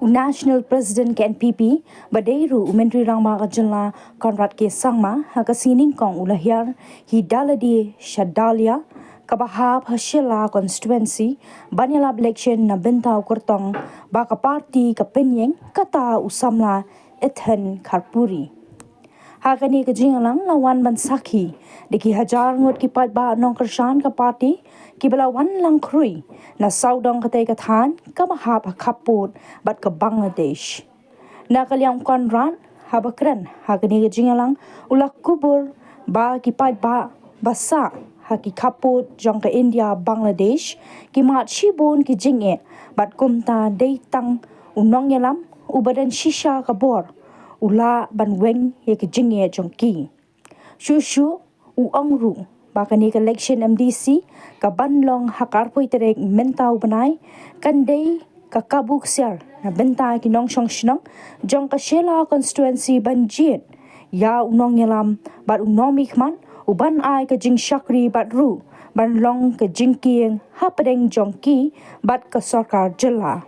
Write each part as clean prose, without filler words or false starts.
National President ke NPP badeiru Menteri Rangma Kajala Conrad ke sangma hakasining kong Hiar Dalia Dalia kabahap Shella Constituency ialap elekshon na bynta kyrtong baka parti kepenyeng kata usamla Ethan Kharpuri. Hakani kejingalang lawan bansaki deki hajar ngut ki paidbah nong kersan ke parti ki belawan lang krui na saudong katai kathan kabahap kaput bat ke Bangladesh. Na kaliang Conrad habakran hakani kejingalang ulak kubur ba ki paidbah basa haki kaput jong ke India Bangladesh ki mat shibun ki jinge bat kumta deitang unong yalam ubadan shisha kabor ula ban weng ye ke jinge jongki shushu u angru bakani ke election MDC ka banlong hakarpui terek mentau banai kandei ka kabuk siar na benta ki nong shong shnong jong ka Shella Constituency banjit ya unong yalam bat unong mikman uban ai ke jing shakri bat ru ban long ke jingkieng hapadeng jongki bat ke sarkar jela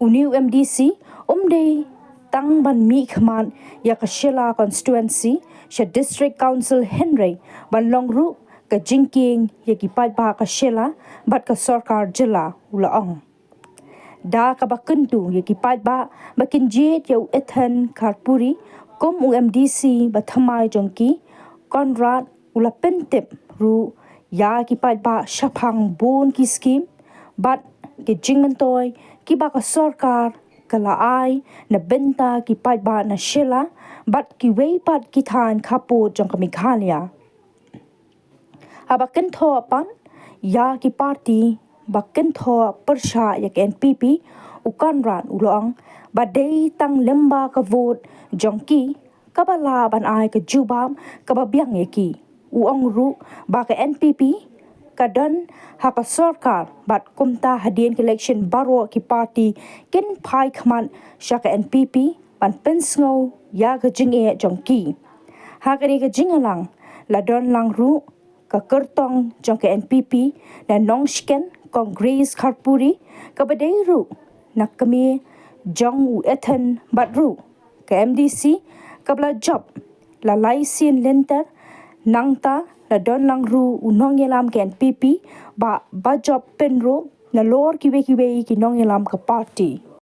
uniu MDC umdei tang ban mi khman ya ka Shella Constituency sha District Council Henry ban long ru ka jingking ya ki paidbah ka Shella bat ka sarkar jela ulaong da ka bakentu ya ki paidbah bakin jet ya Ethan Kharpuri kom UMDC bathamai jongki Conrad ula pentep ru ya ki paidbah shapang bon ki scheme bat ki jingmentoy ki ba ka sarkar kala ai na bynta ki paidbah na Shella bat ki weipat ki than kaput jong kamikhalia abaken tho pan ya ki parti baken tho persha ya ke NPP uConrad ulong badei tang lemba ka vote jongki kabala ban ai ke jubam kababyang yaki uong ru ba ke NPP kadon haka sarkar bat kumta hadien election baro ki parti kin pai khman shaka NPP pan pensngo ya ka jinge jongki hakari ka jingalang ladon lang ru ka kyrtong jong ke NPP na nongsken Congress Kharpuri ka badeiru nak kami jong u Ethan batru ke MDC kabla job la laisin lenter nangta na don lang ru unong yalam ke NPP ba job penro na lor kiwe ki nong yalam ke parti